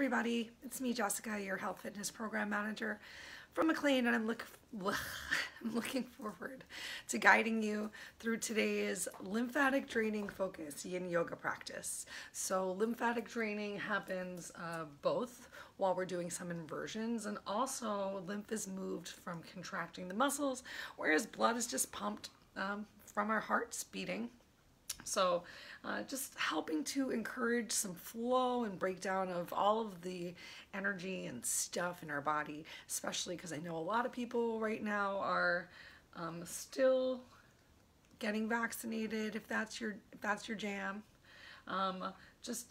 everybody, it's me, Jessica, your health fitness program manager from McLean, and I'm looking forward to guiding you through today's lymphatic draining focus yin yoga practice. So lymphatic draining happens both while we're doing some inversions, and also lymph is moved from contracting the muscles, whereas blood is just pumped from our hearts beating. So just helping to encourage some flow and breakdown of all of the energy and stuff in our body, especially because I know a lot of people right now are still getting vaccinated, if that's your jam. Just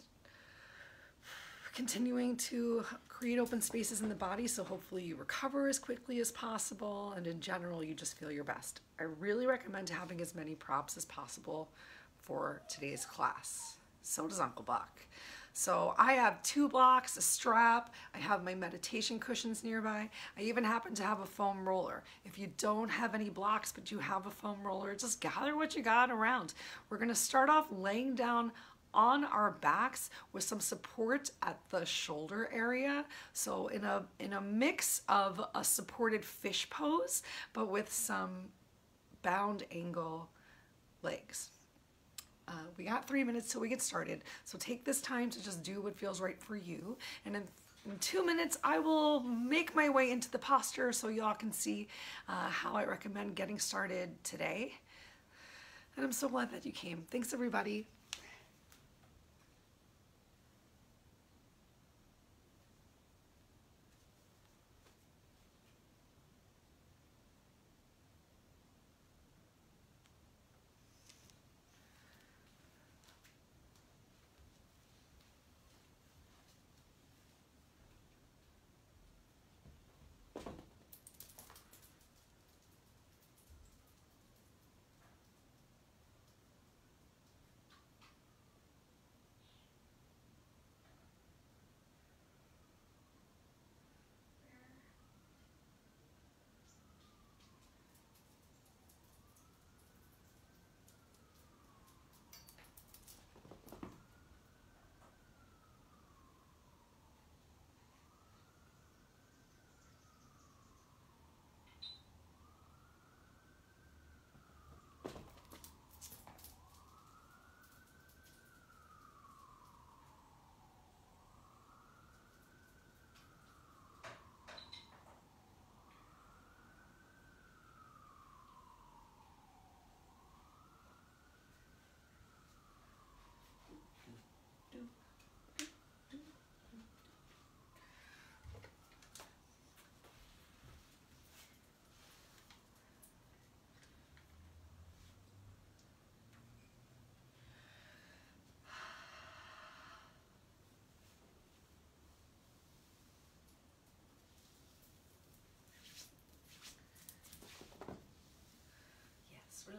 continuing to create open spaces in the body, so hopefully you recover as quickly as possible, and in general you just feel your best. I really recommend having as many props as possible for today's class. So does Uncle Buck. So I have 2 blocks, a strap, I have my meditation cushions nearby. I even happen to have a foam roller. If you don't have any blocks but you have a foam roller, just gather what you got around. We're gonna start off laying down on our backs with some support at the shoulder area. So in a mix of a supported fish pose, but with some bound angle legs. We got 3 minutes till we get started, so take this time to just do what feels right for you. And in 2 minutes, I will make my way into the posture so y'all can see how I recommend getting started today. And I'm so glad that you came. Thanks, everybody.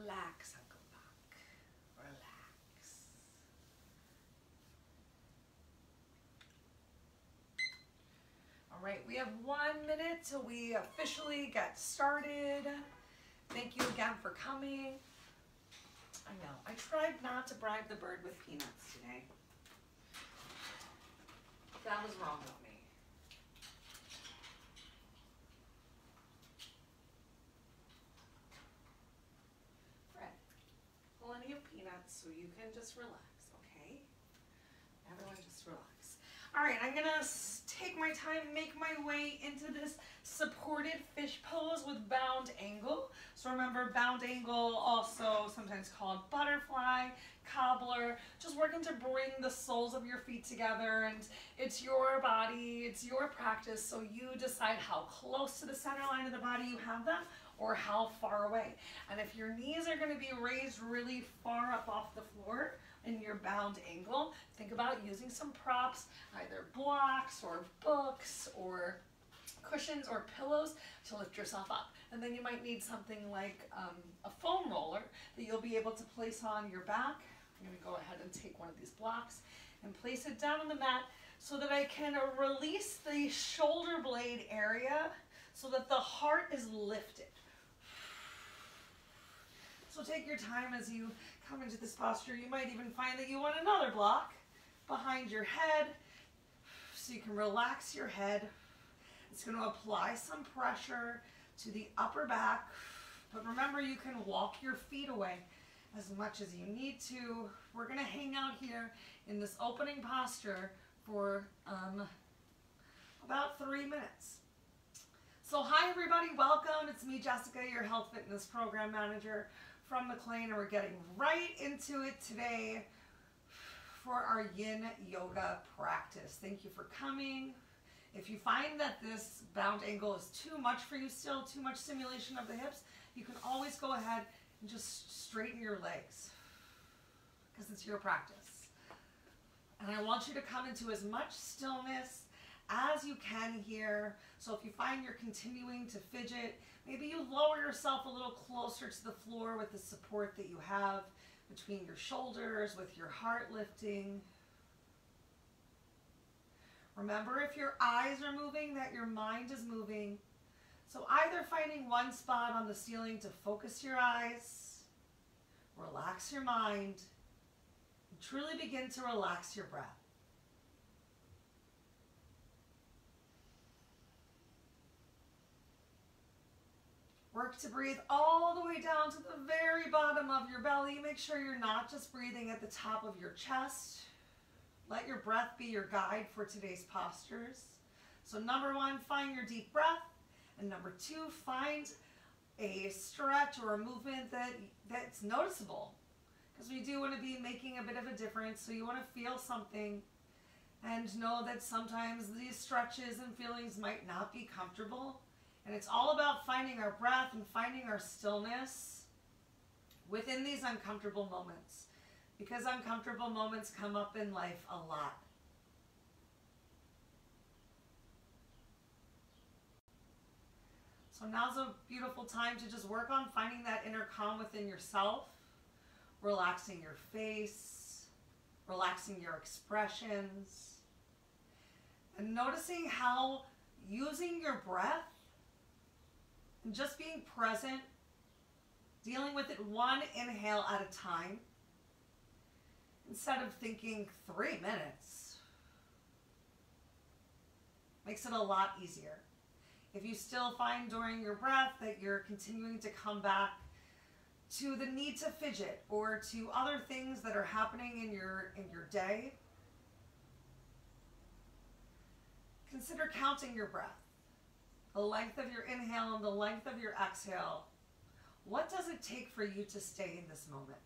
Relax, Uncle Buck. Relax. All right, we have 1 minute till we officially get started. Thank you again for coming. I know, I tried not to bribe the bird with peanuts today. That was wrong with me. Plenty of peanuts so you can just relax, okay? Everyone just relax. All right, I'm gonna take my time, make my way into this supported fish pose with bound angle. So remember, bound angle, also sometimes called butterfly, cobbler, just working to bring the soles of your feet together, and it's your body, it's your practice, so you decide how close to the center line of the body you have them, or how far away. And if your knees are going to be raised really far up off the floor in your bound angle, think about using some props, either blocks or books or cushions or pillows to lift yourself up. And then you might need something like a foam roller that you'll be able to place on your back. I'm going to go ahead and take one of these blocks and place it down on the mat so that I can release the shoulder blade area so that the heart is lifted. So take your time as you come into this posture. You might even find that you want another block behind your head. so you can relax your head. It's going to apply some pressure to the upper back, but remember you can walk your feet away as much as you need to. We're going to hang out here in this opening posture for about 3 minutes. So hi everybody, welcome. It's me, Jessica, your health fitness program manager from McLean, and we're getting right into it today for our Yin Yoga practice. Thank you for coming. If you find that this bound angle is too much for you still, too much stimulation of the hips, you can always go ahead and just straighten your legs because it's your practice. And I want you to come into as much stillness as you can here. So if you find you're continuing to fidget, maybe you lower yourself a little closer to the floor with the support that you have between your shoulders, with your heart lifting. Remember, if your eyes are moving, that your mind is moving. So either finding one spot on the ceiling to focus your eyes, relax your mind, and truly begin to relax your breath. Work to breathe all the way down to the very bottom of your belly. Make sure you're not just breathing at the top of your chest. Let your breath be your guide for today's postures. So number one, find your deep breath. And number two, find a stretch or a movement that's noticeable. Because we do want to be making a bit of a difference. So you want to feel something and know that sometimes these stretches and feelings might not be comfortable. And it's all about finding our breath and finding our stillness within these uncomfortable moments. Because uncomfortable moments come up in life a lot. So now's a beautiful time to just work on finding that inner calm within yourself, relaxing your face, relaxing your expressions, and noticing how using your breath and just being present, dealing with it one inhale at a time, instead of thinking 3 minutes, makes it a lot easier. If you still find during your breath that you're continuing to come back to the need to fidget or to other things that are happening in your day, consider counting your breath. The length of your inhale and the length of your exhale. What does it take for you to stay in this moment?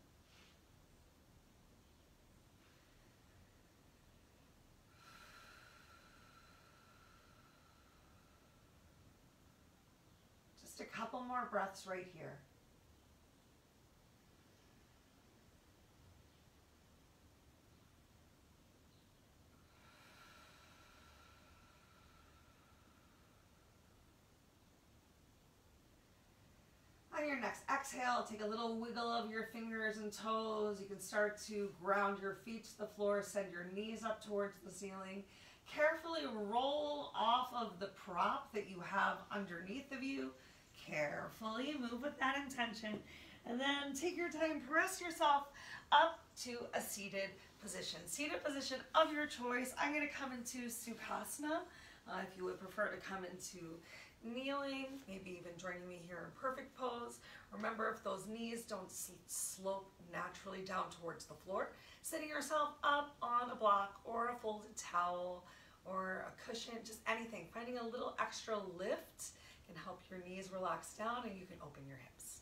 Just a couple more breaths right here. On your next exhale, take a little wiggle of your fingers and toes. You can start to ground your feet to the floor, send your knees up towards the ceiling. Carefully roll off of the prop that you have underneath of you. Carefully move with that intention. And then take your time, press yourself up to a seated position. Seated position of your choice. I'm going to come into Sukhasana. If you would prefer to come into kneeling, maybe even joining me here in perfect pose. Remember, if those knees don't slope naturally down towards the floor, sitting yourself up on a block or a folded towel or a cushion, just anything. Finding a little extra lift can help your knees relax down and you can open your hips.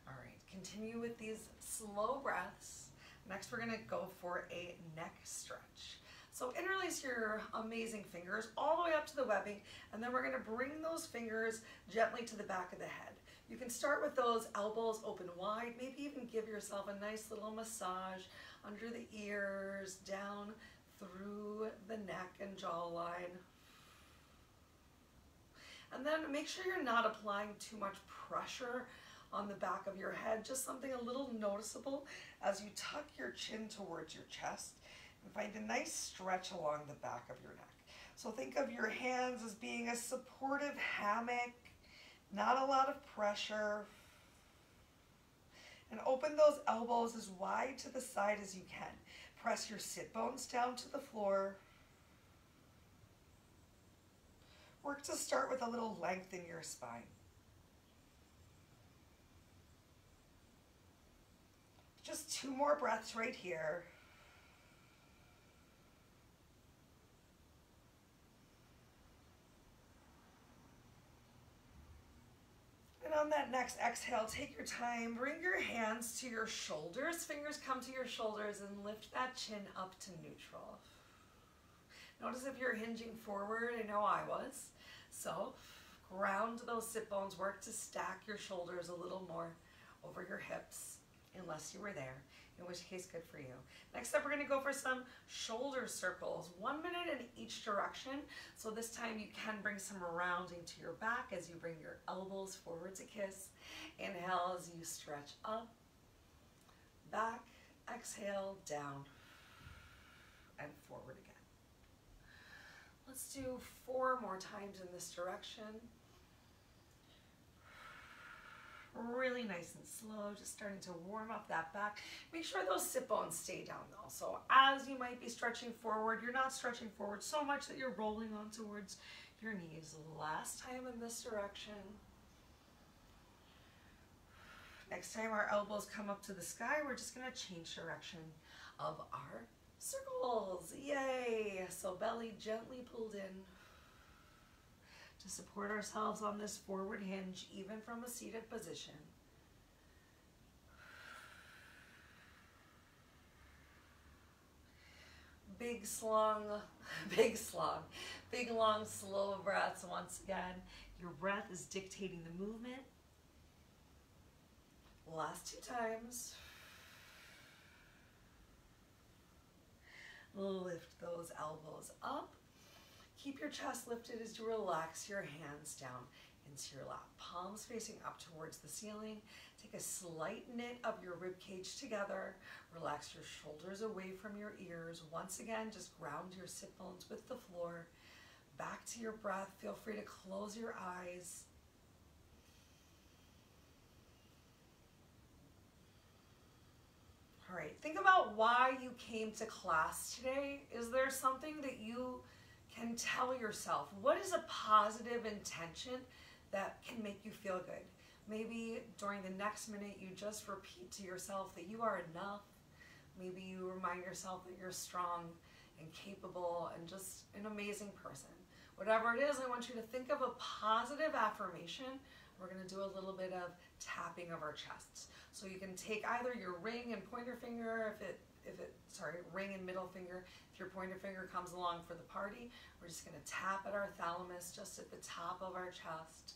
All right, continue with these slow breaths. Next, we're gonna go for a neck stretch. So interlace your amazing fingers all the way up to the webbing, and then we're gonna bring those fingers gently to the back of the head. You can start with those elbows open wide, maybe even give yourself a nice little massage under the ears, down through the neck and jawline. And then make sure you're not applying too much pressure on the back of your head, just something a little noticeable as you tuck your chin towards your chest. And find a nice stretch along the back of your neck. So think of your hands as being a supportive hammock, not a lot of pressure. And open those elbows as wide to the side as you can. Press your sit bones down to the floor. to start with a little length in your spine. Just 2 more breaths right here. And on that next exhale, take your time, bring your hands to your shoulders, fingers come to your shoulders, and lift that chin up to neutral. Notice if you're hinging forward, I know I was. So ground those sit bones, work to stack your shoulders a little more over your hips, unless you were there, in which case good for you. Next up, we're gonna go for some shoulder circles, 1 minute in each direction. So this time you can bring some rounding to your back as you bring your elbows forward to kiss. Inhale as you stretch up, back, exhale, down, and forward again. Let's do 4 more times in this direction. Really nice and slow, just starting to warm up that back. Make sure those sit bones stay down though. So as you might be stretching forward, you're not stretching forward so much that you're rolling on towards your knees. Last time in this direction. Next time our elbows come up to the sky, we're just gonna change direction of our circles. Yay! So belly gently pulled in to support ourselves on this forward hinge, even from a seated position. Big long, slow breaths once again. Your breath is dictating the movement. Last 2 times. Lift those elbows up. Keep your chest lifted as you relax your hands down into your lap. Palms facing up towards the ceiling. Take a slight knit of your rib cage together. Relax your shoulders away from your ears. Once again, just ground your sit bones with the floor. Back to your breath. Feel free to close your eyes. All right, think about why you came to class today. Is there something that you can tell yourself? What is a positive intention that can make you feel good? Maybe during the next minute you just repeat to yourself that you are enough. Maybe you remind yourself that you're strong and capable and just an amazing person. Whatever it is, I want you to think of a positive affirmation. We're going to do a little bit of tapping of our chests. So you can take either your ring and pointer finger, ring and middle finger. If your pointer finger comes along for the party, we're just going to tap at our thalamus, just at the top of our chest.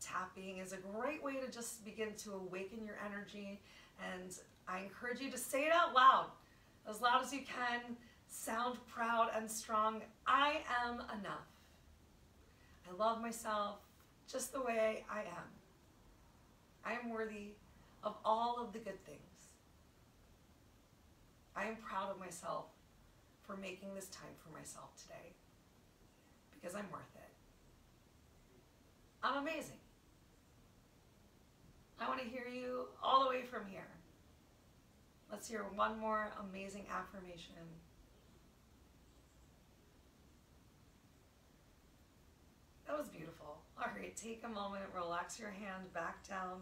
Tapping is a great way to just begin to awaken your energy, and I encourage you to say it out loud as you can. Sound proud and strong. I am enough. I love myself just the way I am. I am worthy of all of the good things. I am proud of myself for making this time for myself today, because I'm worth it. I'm amazing. I want to hear you all the way from here. Let's hear one more amazing affirmation. That was beautiful. All right, take a moment, relax your hand back down.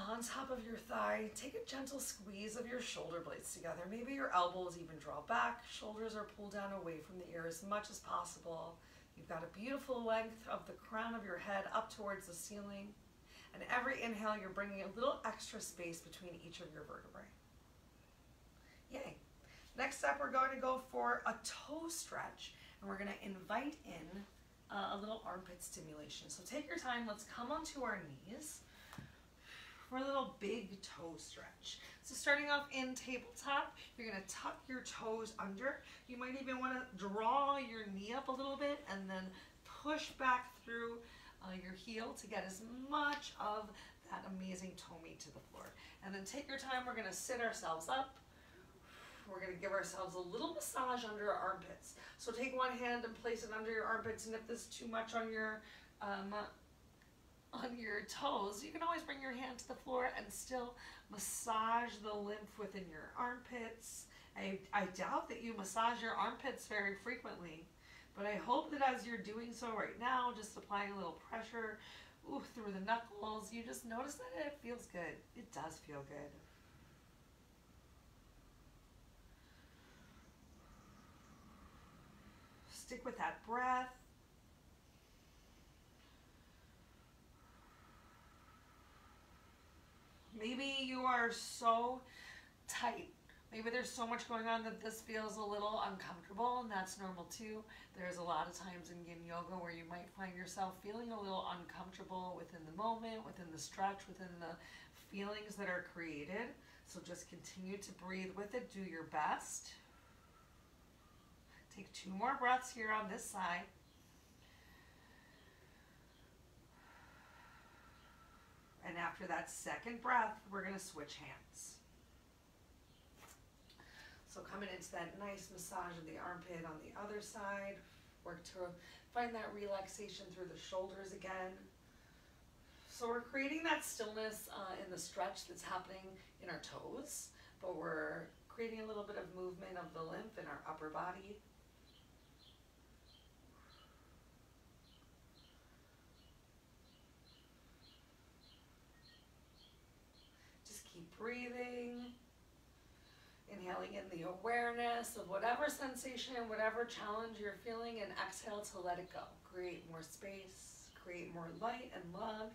On top of your thigh, take a gentle squeeze of your shoulder blades together. Maybe your elbows even draw back, shoulders are pulled down away from the ear as much as possible. You've got a beautiful length of the crown of your head up towards the ceiling. And every inhale, you're bringing a little extra space between each of your vertebrae. Yay. Next up, we're going to go for a toe stretch, and we're going to invite in a little armpit stimulation. So take your time, let's come onto our knees for a little big toe stretch. So starting off in tabletop, you're gonna tuck your toes under. You might even wanna draw your knee up a little bit and then push back through your heel to get as much of that amazing toe meat to the floor. And then take your time, we're gonna sit ourselves up. We're gonna give ourselves a little massage under our armpits. So take one hand and place it under your armpits, and if this is too much on your toes, you can always bring your hand to the floor and still massage the lymph within your armpits. I doubt that you massage your armpits very frequently. But I hope that as you're doing so right now, just applying a little pressure through the knuckles, you just notice that it feels good. It does feel good. Stick with that breath. Maybe you are so tight. Maybe there's so much going on that this feels a little uncomfortable, and that's normal too. There's a lot of times in yin yoga where you might find yourself feeling a little uncomfortable within the moment, within the stretch, within the feelings that are created. So just continue to breathe with it. Do your best. Take 2 more breaths here on this side. And after that second breath, we're going to switch hands. So coming into that nice massage of the armpit on the other side. Work to find that relaxation through the shoulders again. So we're creating that stillness in the stretch that's happening in our toes, but we're creating a little bit of movement of the lymph in our upper body. Keep breathing, inhaling in the awareness of whatever sensation, whatever challenge you're feeling, and exhale to let it go. Create more space, create more light and love.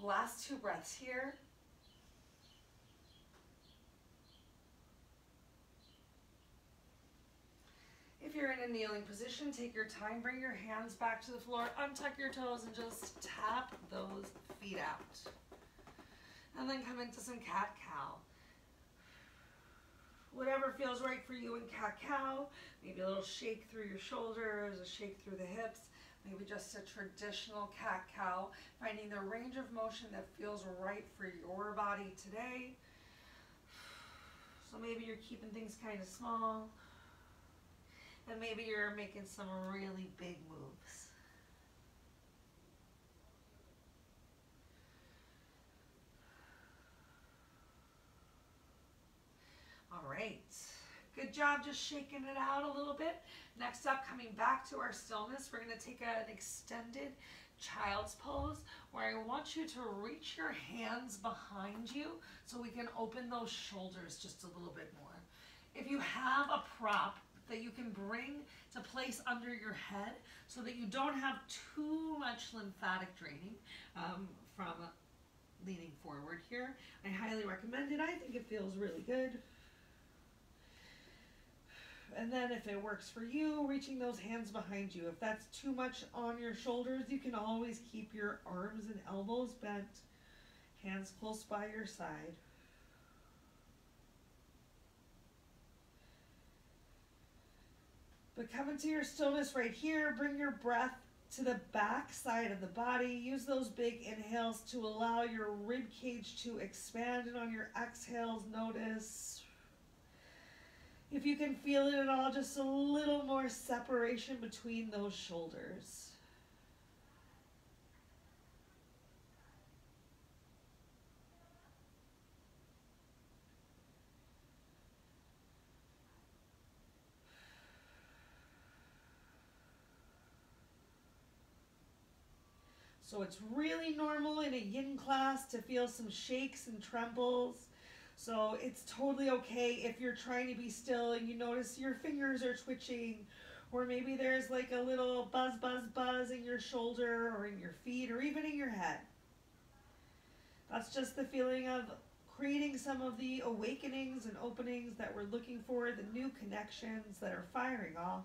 Last 2 breaths here. If you're in a kneeling position, take your time, bring your hands back to the floor, untuck your toes, and just tap those feet out. And then come into some cat-cow. Whatever feels right for you in cat-cow, maybe a little shake through your shoulders, a shake through the hips, maybe just a traditional cat-cow, finding the range of motion that feels right for your body today. So maybe you're keeping things kind of small. And maybe you're making some really big moves. All right, good job just shaking it out a little bit. Next up, coming back to our stillness, we're gonna take an extended child's pose where I want you to reach your hands behind you so we can open those shoulders just a little bit more. If you have a prop that you can bring to place under your head so that you don't have too much lymphatic draining from leaning forward here, I highly recommend it. I think it feels really good. And then if it works for you, reaching those hands behind you. If that's too much on your shoulders, you can always keep your arms and elbows bent, hands close by your side. But come into your stillness right here. Bring your breath to the back side of the body. Use those big inhales to allow your rib cage to expand. And on your exhales, notice if you can feel it at all, just a little more separation between those shoulders. So it's really normal in a yin class to feel some shakes and trembles. So it's totally okay if you're trying to be still and you notice your fingers are twitching, or maybe there's like a little buzz, buzz, buzz in your shoulder or in your feet or even in your head. That's just the feeling of creating some of the awakenings and openings that we're looking for, the new connections that are firing off.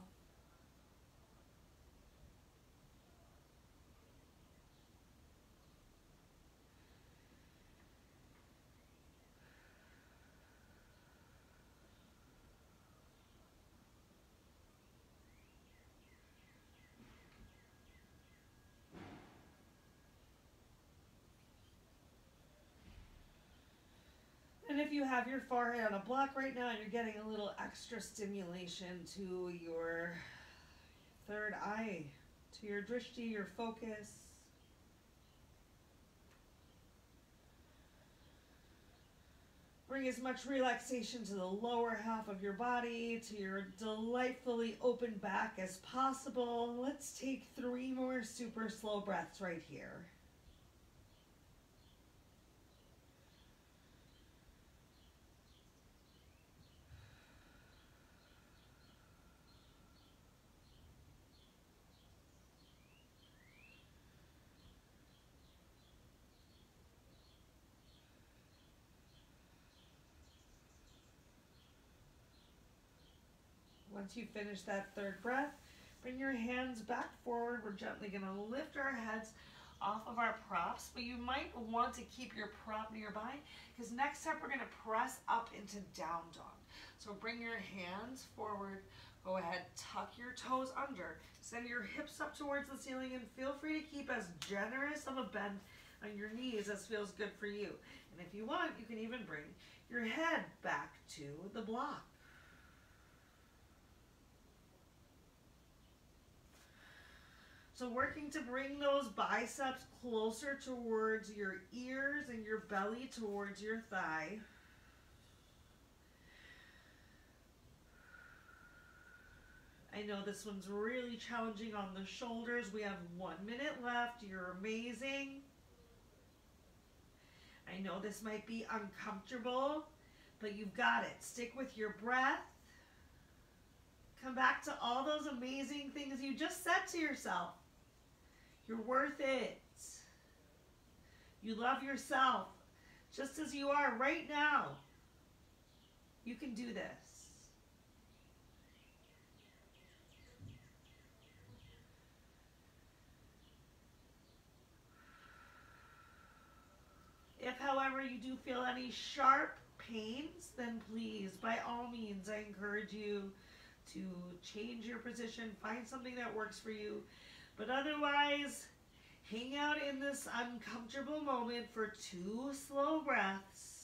And if you have your forehead on a block right now, you're getting a little extra stimulation to your third eye, to your drishti, your focus. Bring as much relaxation to the lower half of your body, to your delightfully open back as possible. Let's take 3 more super slow breaths right here. Once you finish that 3rd breath, bring your hands back forward. We're gently going to lift our heads off of our props, but you might want to keep your prop nearby because next step we're going to press up into down dog. So bring your hands forward. Go ahead, tuck your toes under. Send your hips up towards the ceiling and feel free to keep as generous of a bend on your knees as feels good for you. And if you want, you can even bring your head back to the block. So working to bring those biceps closer towards your ears and your belly towards your thigh. I know this one's really challenging on the shoulders. We have 1 minute left. You're amazing. I know this might be uncomfortable, but you've got it. Stick with your breath. Come back to all those amazing things you just said to yourself. You're worth it. You love yourself just as you are right now. You can do this. If, however, you do feel any sharp pains, then please, by all means, I encourage you to change your position, find something that works for you. But otherwise, hang out in this uncomfortable moment for 2 slow breaths.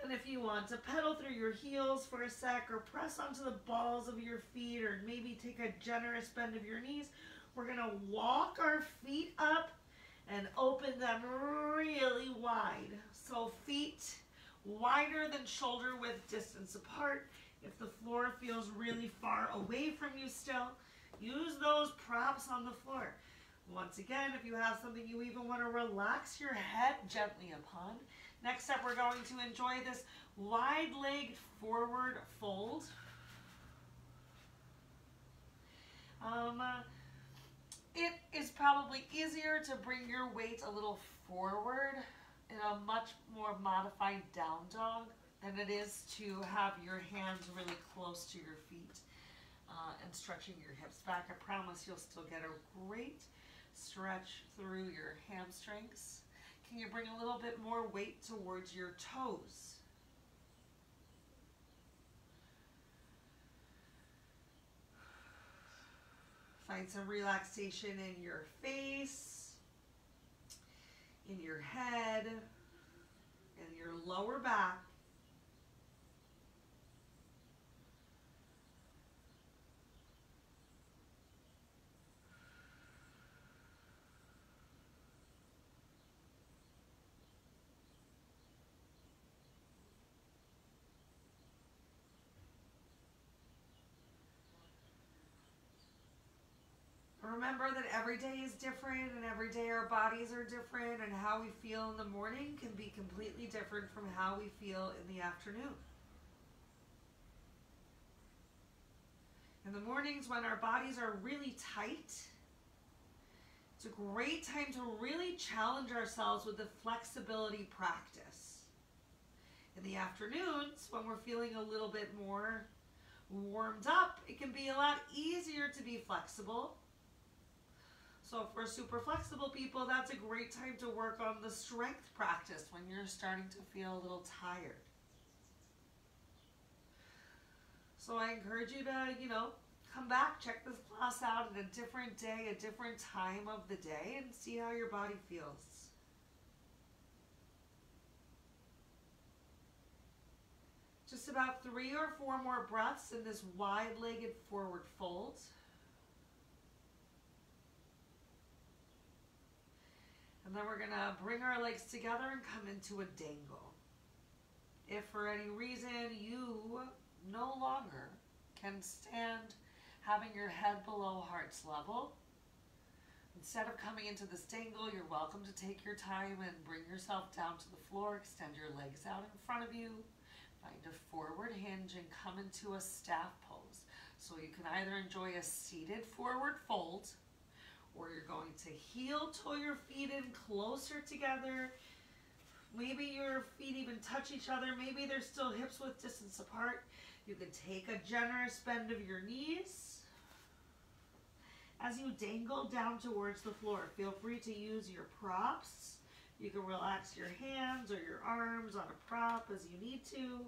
And if you want to pedal through your heels for a sec or press onto the balls of your feet or maybe take a generous bend of your knees, we're going to walk our feet up and open them really wide. So feet wider than shoulder width distance apart. If the floor feels really far away from you still, use those props on the floor. Once again, if you have something you even want to relax your head gently upon. Next up, we're going to enjoy this wide-legged forward fold. It is probably easier to bring your weight a little forward in a much more modified down dog than it is to have your hands really close to your feet and stretching your hips back. I promise you'll still get a great stretch through your hamstrings. Can you bring a little bit more weight towards your toes? Find some relaxation in your face, in your head, in your lower back. Remember that every day is different and every day our bodies are different and how we feel in the morning can be completely different from how we feel in the afternoon. In the mornings when our bodies are really tight, it's a great time to really challenge ourselves with the flexibility practice. In the afternoons, when we're feeling a little bit more warmed up, it can be a lot easier to be flexible. So for super flexible people, that's a great time to work on the strength practice when you're starting to feel a little tired. So I encourage you to, come back, check this class out at a different day, a different time of the day, and see how your body feels. about 3 or 4 more breaths in this wide-legged forward fold. And then we're gonna bring our legs together and come into a dangle. If for any reason you no longer can stand having your head below heart's level, instead of coming into this dangle, you're welcome to take your time and bring yourself down to the floor. Extend your legs out in front of you. Find a forward hinge and come into a staff pose. So you can either enjoy a seated forward fold, or you're going to heel toe your feet in closer together. Maybe your feet even touch each other. Maybe they're still hips width distance apart. You can take a generous bend of your knees. As you dangle down towards the floor, feel free to use your props. You can relax your hands or your arms on a prop as you need to.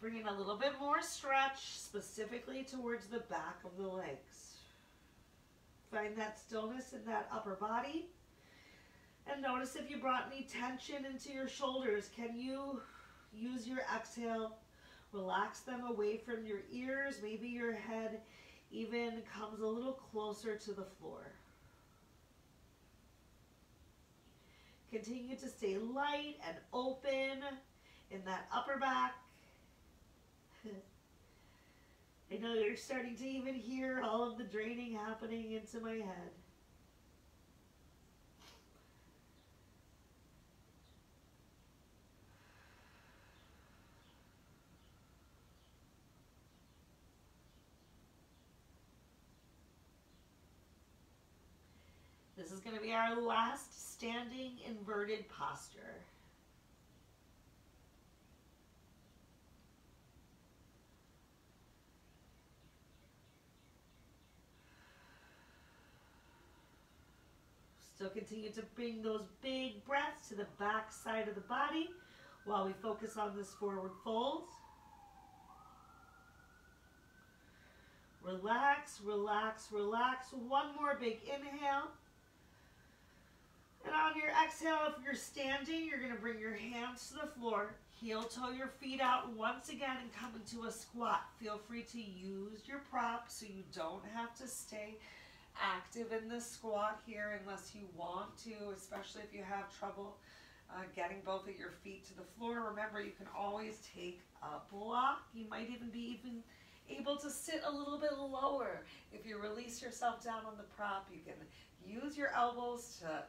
Bring in a little bit more stretch, specifically towards the back of the legs. Find that stillness in that upper body. And notice if you brought any tension into your shoulders. Can you use your exhale? Relax them away from your ears. Maybe your head even comes a little closer to the floor. Continue to stay light and open in that upper back. I know you're starting to even hear all of the draining happening into my head. This is going to be our last standing inverted posture. Still continue to bring those big breaths to the back side of the body while we focus on this forward fold. Relax, relax, relax. One more big inhale. And on your exhale, if you're standing, you're going to bring your hands to the floor. Heel toe your feet out once again and come into a squat. Feel free to use your prop so you don't have to stay active in the squat here unless you want to, especially if you have trouble getting both of your feet to the floor. Remember, you can always take a block. You might even be able to sit a little bit lower. If you release yourself down on the prop, you can use your elbows to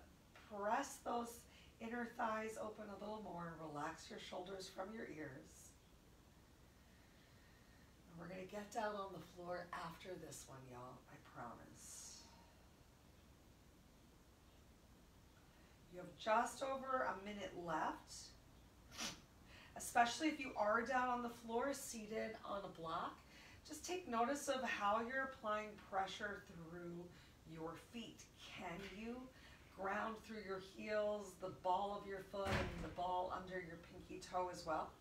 press those inner thighs open a little more. Relax your shoulders from your ears. And we're going to get down on the floor after this one, y'all. I promise. You have just over a minute left, especially if you are down on the floor, seated on a block. Just take notice of how you're applying pressure through your feet. Can you ground through your heels, the ball of your foot, and the ball under your pinky toe as well?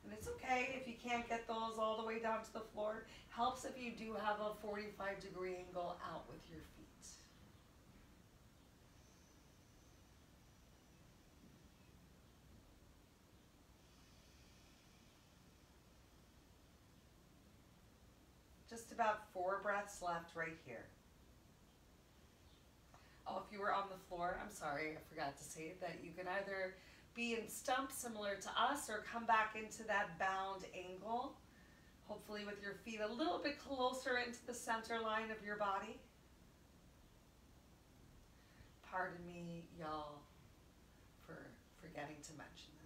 And it's okay if you can't get those all the way down to the floor. Helps if you do have a 45-degree angle out with your feet. Just about 4 breaths left right here. Oh, if you were on the floor, I'm sorry, I forgot to say that you can either be in stump similar to us or come back into that bound angle, hopefully with your feet a little bit closer into the center line of your body. Pardon me, y'all, for forgetting to mention that.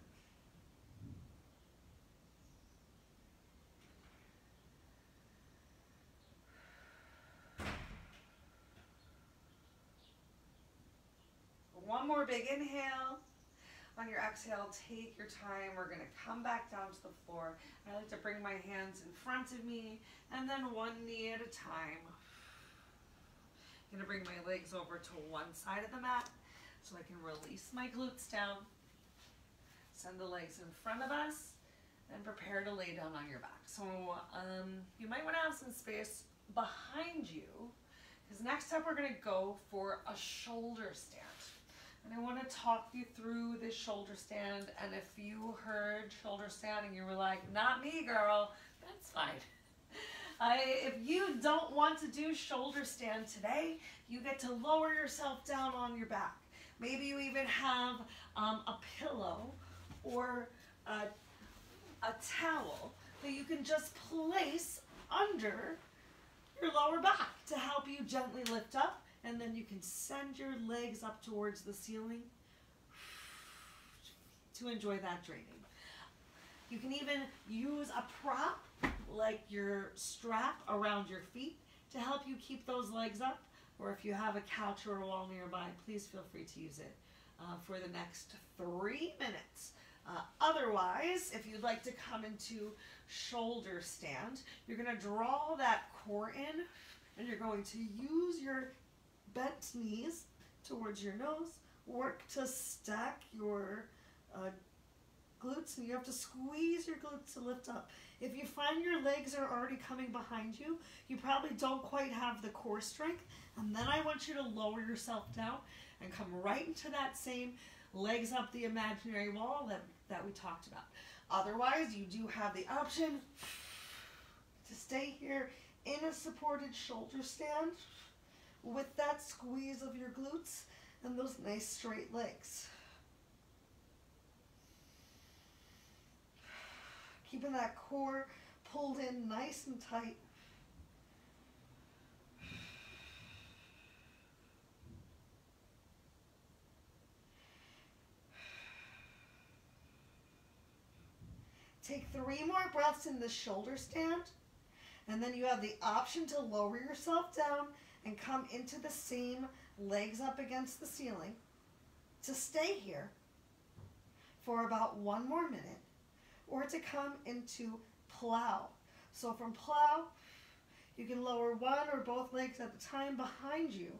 One more big inhale. On your exhale, take your time. We're going to come back down to the floor. I like to bring my hands in front of me and then one knee at a time. I'm going to bring my legs over to one side of the mat so I can release my glutes down. Send the legs in front of us and prepare to lay down on your back. So you might want to have some space behind you because next up we're going to go for a shoulder stand. And I want to talk you through this shoulder stand. And if you heard shoulder stand and you were like, not me, girl, that's fine. If you don't want to do shoulder stand today, you get to lower yourself down on your back. Maybe you even have a pillow or a towel that you can just place under your lower back to help you gently lift up, and then you can send your legs up towards the ceiling to enjoy that draining. You can even use a prop like your strap around your feet to help you keep those legs up, or if you have a couch or a wall nearby, please feel free to use it for the next 3 minutes. Otherwise, if you'd like to come into shoulder stand, you're going to draw that core in, and you're going to use your bent knees towards your nose. Work to stack your glutes, and you have to squeeze your glutes to lift up. If you find your legs are already coming behind you, you probably don't quite have the core strength, and then I want you to lower yourself down and come right into that same legs up the imaginary wall that we talked about. Otherwise, you do have the option to stay here in a supported shoulder stand with that squeeze of your glutes and those nice straight legs. Keeping that core pulled in nice and tight. Take 3 more breaths in the shoulder stand, and then you have the option to lower yourself down and come into the same legs up against the ceiling to stay here for about 1 more minute, or to come into plow. So from plow, you can lower one or both legs at a time behind you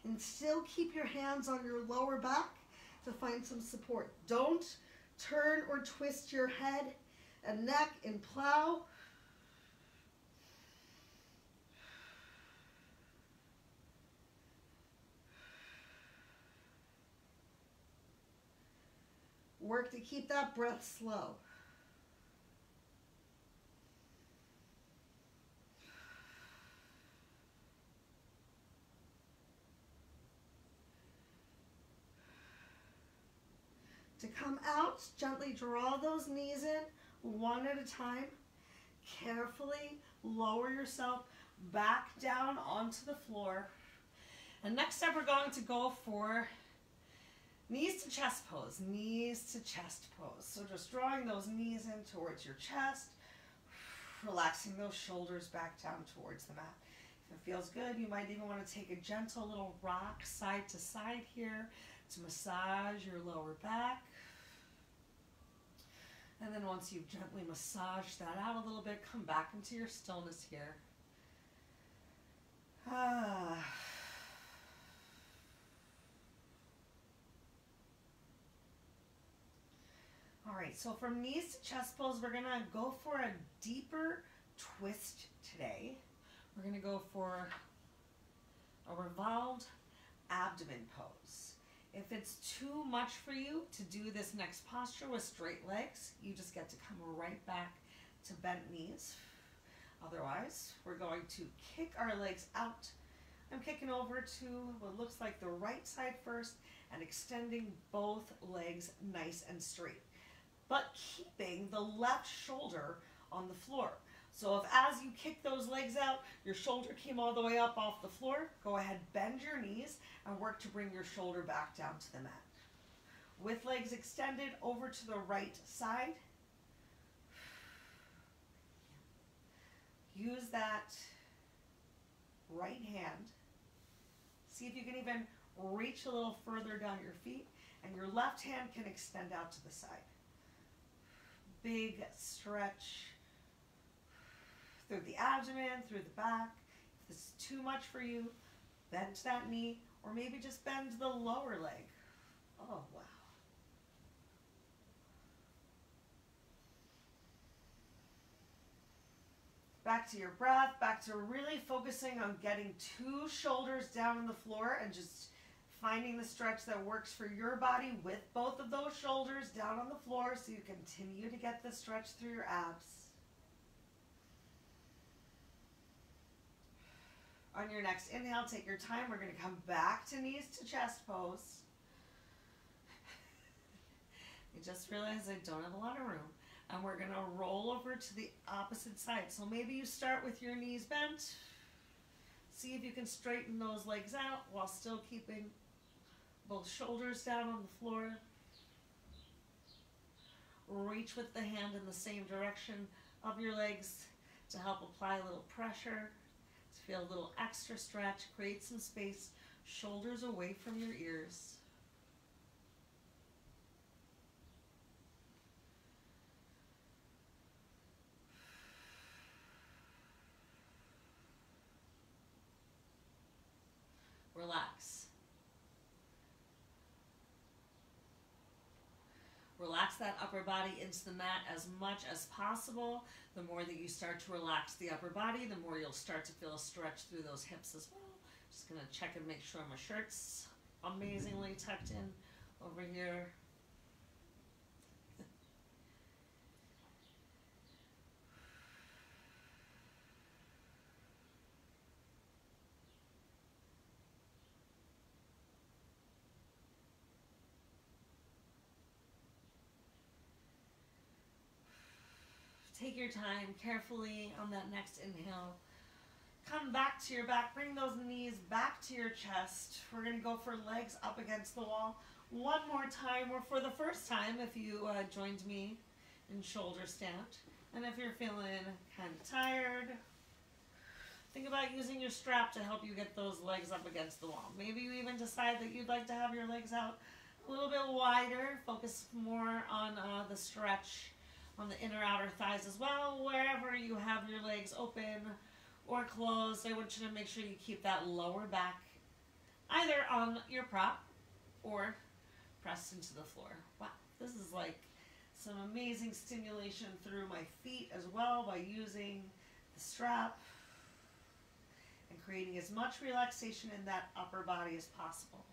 and still keep your hands on your lower back to find some support. Don't turn or twist your head and neck in plow. Work to keep that breath slow. To come out, gently draw those knees in one at a time. Carefully lower yourself back down onto the floor. And next step, we're going to go for knees to chest pose, knees to chest pose. So just drawing those knees in towards your chest, relaxing those shoulders back down towards the mat. If it feels good, you might even want to take a gentle little rock side to side here to massage your lower back. And then once you've gently massaged that out a little bit, come back into your stillness here. All right, so from knees to chest pose, we're gonna go for a deeper twist today. We're gonna go for a revolved abdomen pose. If it's too much for you to do this next posture with straight legs, you just get to come right back to bent knees. Otherwise, we're going to kick our legs out. I'm kicking over to what looks like the right side first and extending both legs nice and straight, but keeping the left shoulder on the floor. So if as you kick those legs out, your shoulder came all the way up off the floor, go ahead, bend your knees and work to bring your shoulder back down to the mat. With legs extended over to the right side. Use that right hand. See if you can even reach a little further down your feet, and your left hand can extend out to the side. Big stretch through the abdomen, through the back. If this is too much for you, bend that knee, or maybe just bend the lower leg. Oh, wow. Back to your breath, back to really focusing on getting 2 shoulders down on the floor and just finding the stretch that works for your body with both of those shoulders down on the floor so you continue to get the stretch through your abs. On your next inhale, take your time. We're going to come back to knees to chest pose. I just realized I don't have a lot of room. And we're going to roll over to the opposite side. So maybe you start with your knees bent. See if you can straighten those legs out while still keeping both shoulders down on the floor. Reach with the hand in the same direction of your legs to help apply a little pressure, to feel a little extra stretch, create some space, shoulders away from your ears. Relax. Relax that upper body into the mat as much as possible. The more that you start to relax the upper body, the more you'll start to feel a stretch through those hips as well. Just gonna check and make sure my shirt's amazingly tucked in over here. Take your time carefully on that next inhale. Come back to your back. Bring those knees back to your chest. We're going to go for legs up against the wall. One more time, or for the first time if you joined me in shoulder stand. And if you're feeling kind of tired, think about using your strap to help you get those legs up against the wall. Maybe you even decide that you'd like to have your legs out a little bit wider. Focus more on the stretch on the inner outer thighs as well. Wherever you have your legs open or closed, I want you to make sure you keep that lower back either on your prop or pressed into the floor. Wow, this is like some amazing stimulation through my feet as well by using the strap and creating as much relaxation in that upper body as possible.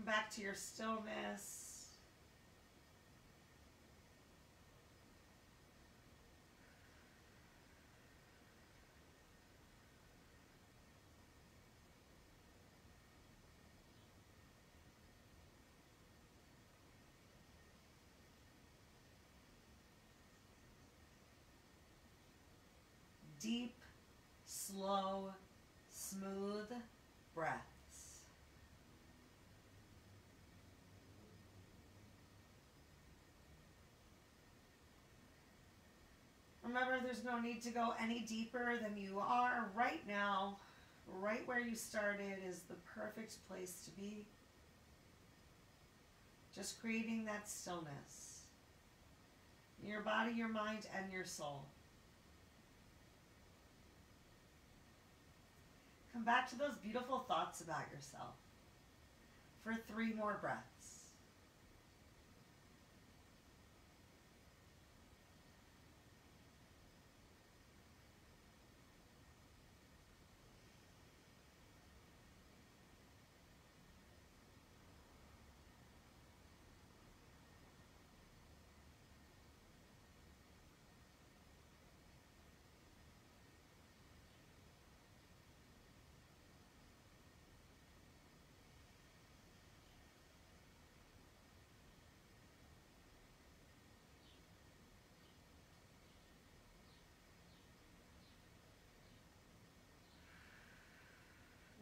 Back to your stillness. Deep, slow, smooth breath. Remember, there's no need to go any deeper than you are right now. Right where you started is the perfect place to be. Just creating that stillness in your body, your mind, and your soul. Come back to those beautiful thoughts about yourself for 3 more breaths.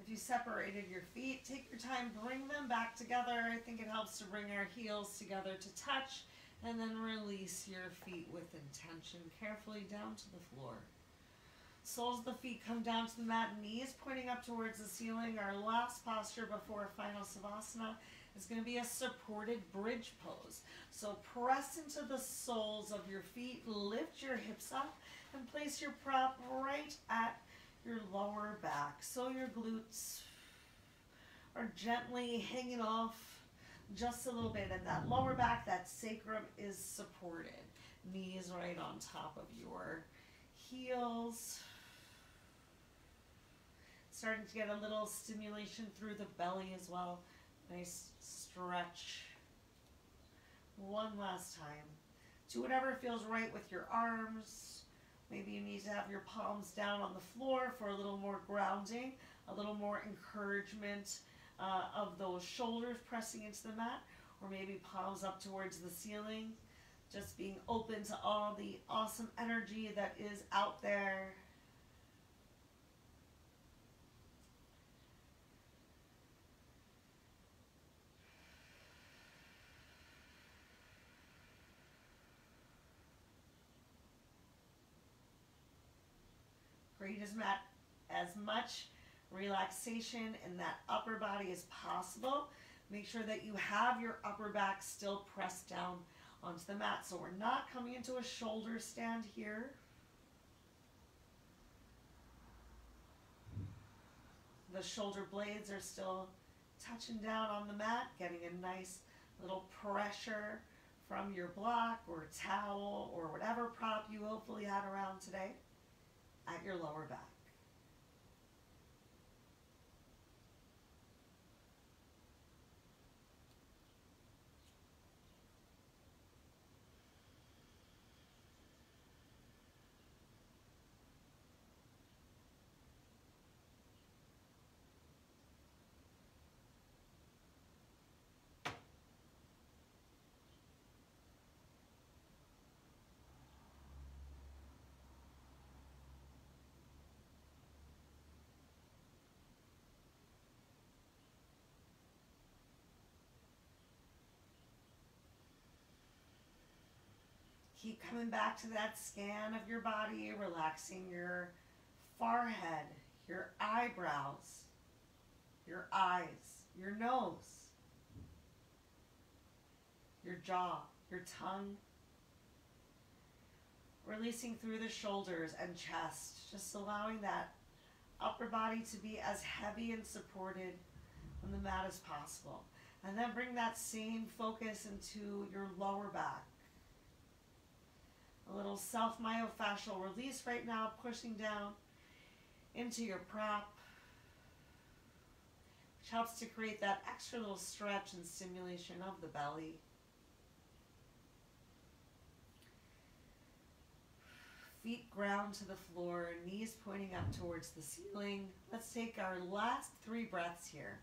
If you separated your feet, take your time, bring them back together. I think it helps to bring our heels together to touch, and then release your feet with intention carefully down to the floor. Soles of the feet come down to the mat, knees pointing up towards the ceiling. Our last posture before final savasana is going to be a supported bridge pose. So press into the soles of your feet, lift your hips up, and place your prop right at your lower back. So your glutes are gently hanging off just a little bit. And that lower back, that sacrum is supported. Knees right on top of your heels. Starting to get a little stimulation through the belly as well. Nice stretch. One last time. Do whatever feels right with your arms. Maybe you need to have your palms down on the floor for a little more grounding, a little more encouragement of those shoulders pressing into the mat, or maybe palms up towards the ceiling. Just being open to all the awesome energy that is out there. Create as much relaxation in that upper body as possible. Make sure that you have your upper back still pressed down onto the mat. So we're not coming into a shoulder stand here. The shoulder blades are still touching down on the mat, getting a nice little pressure from your block or towel or whatever prop you hopefully had around today at your lower back. Keep coming back to that scan of your body, relaxing your forehead, your eyebrows, your eyes, your nose, your jaw, your tongue. Releasing through the shoulders and chest, just allowing that upper body to be as heavy and supported on the mat as possible. And then bring that same focus into your lower back. A little self-myofascial release right now, pushing down into your prop, which helps to create that extra little stretch and stimulation of the belly. Feet ground to the floor, knees pointing up towards the ceiling. Let's take our last 3 breaths here.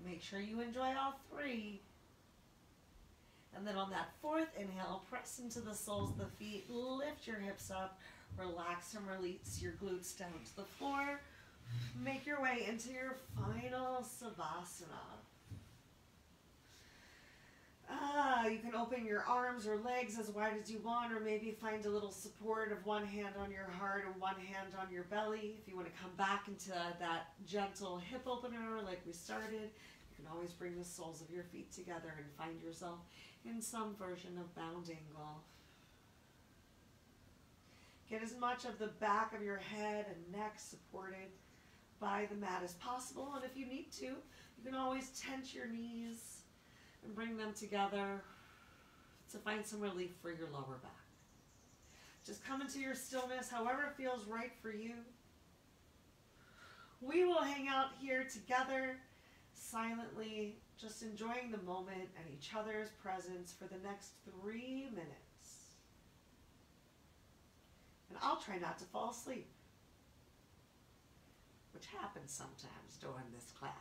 Make sure you enjoy all 3. And then on that 4th inhale, press into the soles of the feet, lift your hips up, relax and release your glutes down to the floor. Make your way into your final Savasana. You can open your arms or legs as wide as you want, or maybe find a little support of one hand on your heart and one hand on your belly. If you want to come back into that gentle hip opener like we started, you can always bring the soles of your feet together and find yourself in some version of bound angle. Get as much of the back of your head and neck supported by the mat as possible. And if you need to, you can always tense your knees and bring them together to find some relief for your lower back. Just come into your stillness however it feels right for you. We will hang out here together silently, just enjoying the moment and each other's presence for the next 3 minutes. And I'll try not to fall asleep, which happens sometimes during this class.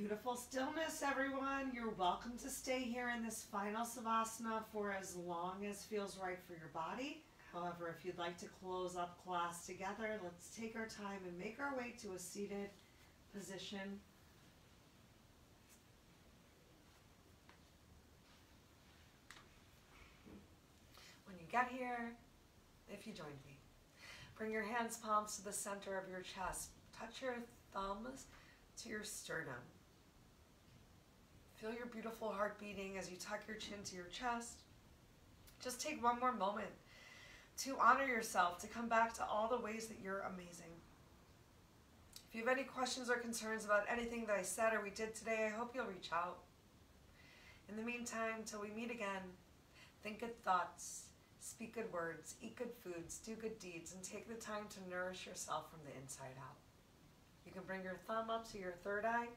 Beautiful stillness, everyone. You're welcome to stay here in this final Savasana for as long as feels right for your body. However, if you'd like to close up class together, let's take our time and make our way to a seated position. When you get here, if you joined me, bring your hands palms to the center of your chest. Touch your thumbs to your sternum. Feel your beautiful heart beating as you tuck your chin to your chest. Just take one more moment to honor yourself, to come back to all the ways that you're amazing. If you have any questions or concerns about anything that I said or we did today, I hope you'll reach out. In the meantime, till we meet again, think good thoughts, speak good words, eat good foods, do good deeds, and take the time to nourish yourself from the inside out. You can bring your thumb up to your third eye,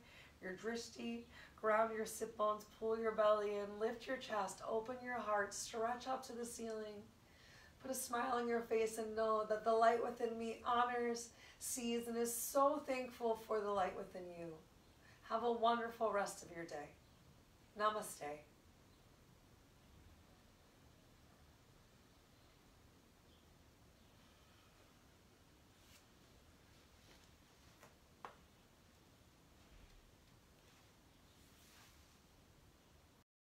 your drishti, ground your sit bones, pull your belly in, lift your chest, open your heart, stretch up to the ceiling. Put a smile on your face and know that the light within me honors, sees, and is so thankful for the light within you. Have a wonderful rest of your day. Namaste.